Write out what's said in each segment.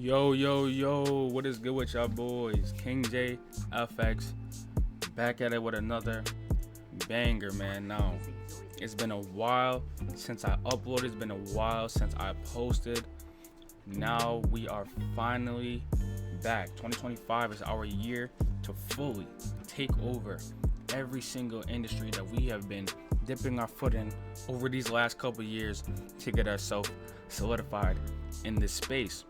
Yo, what is good with y'all boys? KingJayFx back at it with another banger, man. Now, it's been a while since I uploaded, it's been a while since I posted. Now we are finally back. 2025 is our year to fully take over every single industry that we have been dipping our foot in over these last couple years to get ourselves solidified in this space.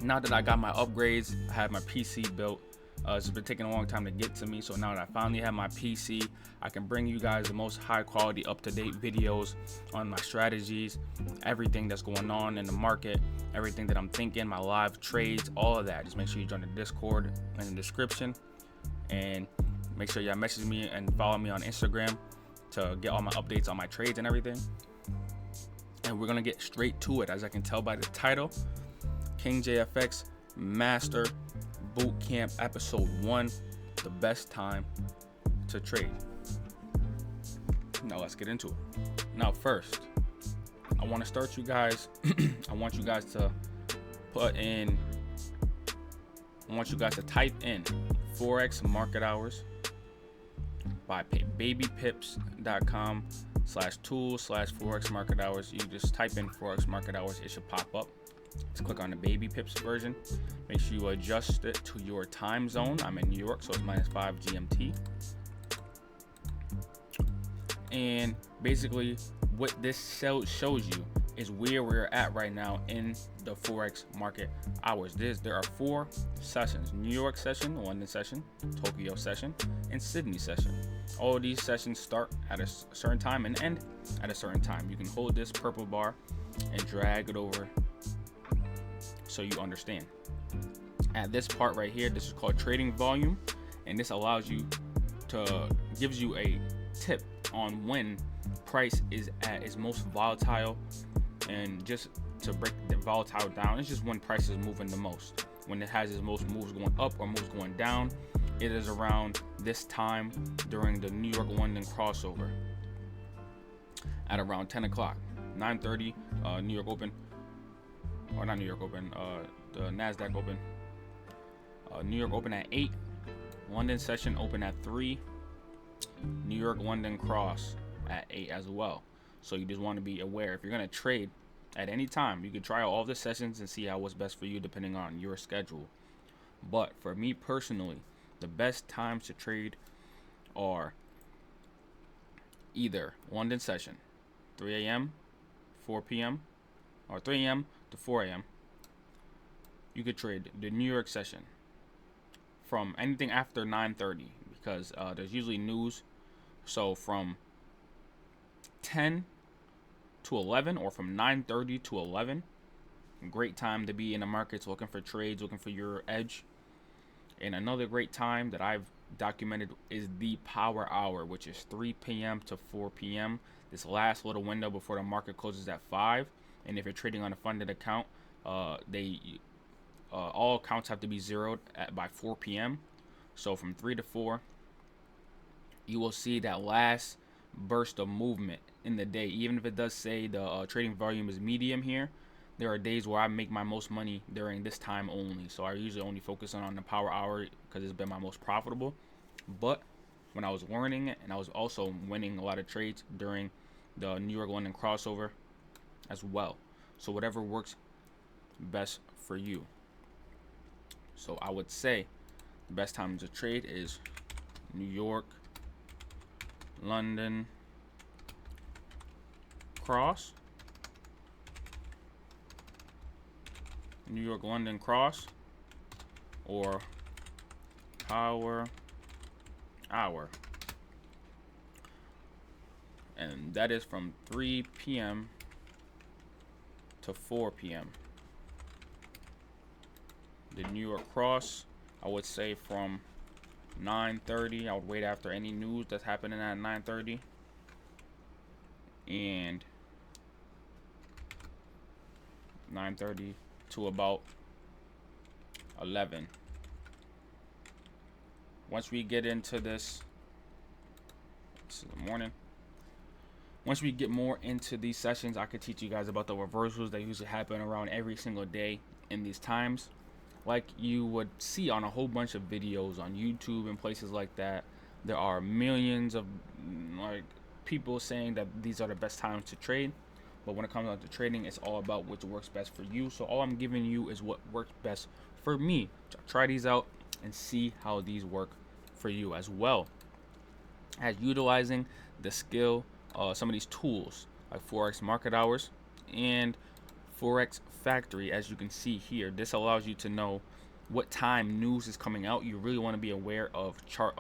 Now that I got my upgrades, I had my PC built. It's been taking a long time to get to me, so now that I finally have my PC, I can bring you guys the most high quality, up-to-date videos on my strategies, everything that's going on in the market, everything that I'm thinking, my live trades, all of that. Just make sure you join the Discord in the description, and make sure y'all message me and follow me on Instagram to get all my updates on my trades and everything. And we're gonna get straight to it. As I can tell by the title, KingJayFx Master Bootcamp Episode 1, the best time to trade. Now let's get into it. Now first, I want to start you guys. I want you guys to type in Forex market hours by babypips.com/tools/Forex market hours. You just type in Forex market hours, it should pop up. Just click on the Baby Pips version. Make sure you adjust it to your time zone. I'm in New York, so it's -5 GMT. And basically, what this shows you is where we're at right now in the Forex market hours. There are 4 sessions: New York session, London session, Tokyo session, and Sydney session. All of these sessions start at a certain time and end at a certain time. You can hold this purple bar and drag it over so you understand. At this part right here, this is called trading volume, and this gives you a tip on when price is at its most volatile. And just to break the volatile down, it's just when price is moving the most. When it has its most moves going up or moves going down, it is around this time during the New York London crossover at around 10 o'clock, 9:30 New York open. Or not New York open, the NASDAQ open. New York open at 8, London session open at 3, New York London cross at 8 as well. So you just want to be aware. If you're going to trade at any time, you can try all the sessions and see what's best for you depending on your schedule. But for me personally, the best times to trade are either London session, 3 a.m., 4 p.m., or 3 a.m. to 4 a.m. You could trade the New York session from anything after 9:30 because there's usually news. So from 10 to 11 or from 9:30 to 11, great time to be in the markets looking for trades, looking for your edge. And another great time that I've documented is the power hour, which is 3 p.m. to 4 p.m. This last little window before the market closes at 5. And if you're trading on a funded account, all accounts have to be zeroed by 4 p.m. So from 3 to 4, you will see that last burst of movement in the day. Even if it does say the trading volume is medium here, there are days where I make my most money during this time only. So I usually only focus on the power hour because it's been my most profitable. But when I was learning it, and I was also winning a lot of trades during the New York London crossover as well. So whatever works best for you. So I would say the best time to trade is New York, London, cross, New York, London, cross, or power hour. And that is from 3 p.m. to 4 p.m. The New York cross, I would say from 9:30. I would wait after any news that's happening at 9:30. And 9:30 to about 11. Once we get into this is the morning. Once we get more into these sessions, I could teach you guys about the reversals that usually happen around every single day in these times, like you would see on a whole bunch of videos on YouTube and places like that. There are millions of like people saying that these are the best times to trade, but when it comes down to trading, it's all about what works best for you. So all I'm giving you is what works best for me. So try these out and see how these work for you as well as utilizing the skill, some of these tools like Forex market hours and Forex factory. As you can see here, this allows you to know what time news is coming out. You really want to be aware of chart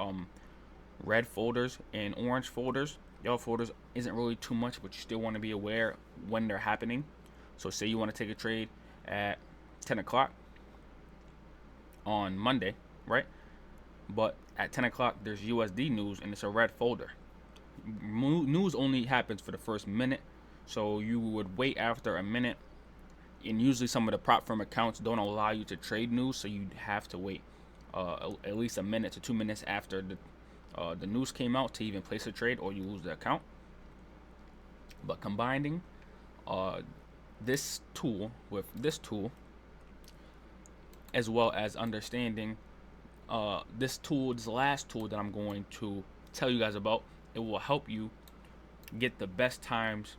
red folders and orange folders. Yellow folders isn't really too much, but you still want to be aware when they're happening. So say you want to take a trade at 10 o'clock on Monday, right? But at 10 o'clock there's USD news and it's a red folder. News only happens for the first minute, so you would wait after a minute, and usually some of the prop firm accounts don't allow you to trade news, so you'd have to wait at least a minute to 2 minutes after the news came out to even place a trade, or you lose the account. But combining this tool with this tool, as well as understanding this last tool that I'm going to tell you guys about, it will help you get the best times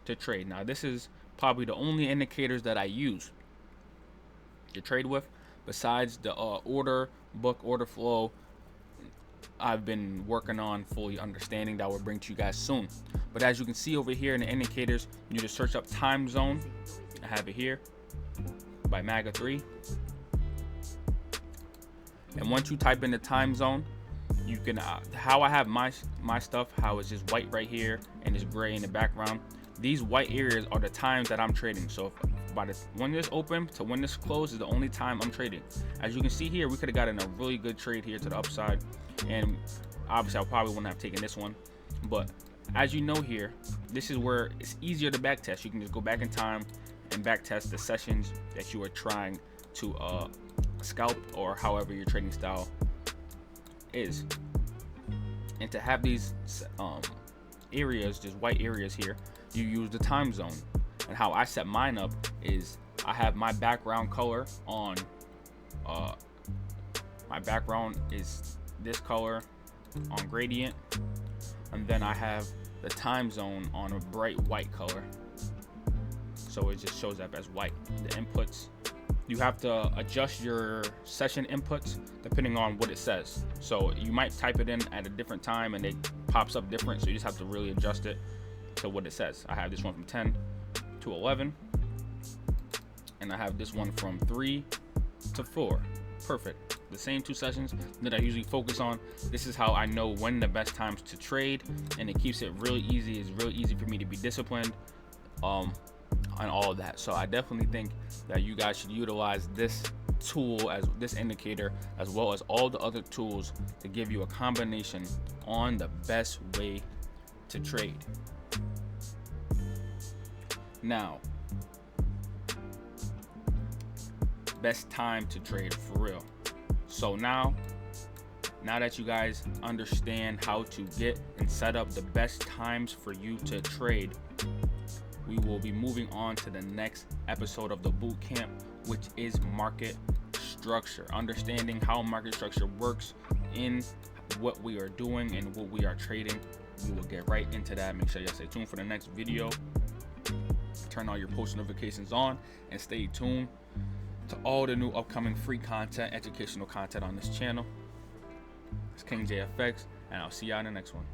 to trade. Now, this is probably the only indicators that I use to trade with, besides the order book, order flow. I've been working on fully understanding that I will bring to you guys soon. But as you can see over here in the indicators, you just search up time zone. I have it here by MAGA 3. And once you type in the time zone, you can how I have my stuff, how it's just white right here and it's gray in the background. These white areas are the times that I'm trading. So when this open to when this closed is the only time I'm trading. As you can see here, we could have gotten a really good trade here to the upside, and obviously I probably wouldn't have taken this one. But as you know here, this is where it's easier to back test. You can just go back in time and back test the sessions that you are trying to scalp, or however your trading style is. And to have these areas, just white areas here, you use the time zone. And how I set mine up is I have my background color on my background is this color on gradient, and then I have the time zone on a bright white color, so it just shows up as white. The inputs, you have to adjust your session inputs depending on what it says. So you might type it in at a different time and it pops up different, so you just have to really adjust it to what it says. I have this one from 10 to 11, and I have this one from 3 to 4. Perfect. The same two sessions that I usually focus on. This is how I know when the best times to trade, and it keeps it really easy. It's really easy for me to be disciplined and all of that. So I definitely think that you guys should utilize this tool, as this indicator, as well as all the other tools, to give you a combination on the best way to trade. Now, best time to trade for real. So now that you guys understand how to get and set up the best times for you to trade, we will be moving on to the next episode of the bootcamp, which is market structure. Understanding how market structure works in what we are doing and what we are trading. We will get right into that. Make sure y'all stay tuned for the next video. Turn all your post notifications on and stay tuned to all the new upcoming free content, educational content on this channel. It's KingJayFx, and I'll see y'all in the next one.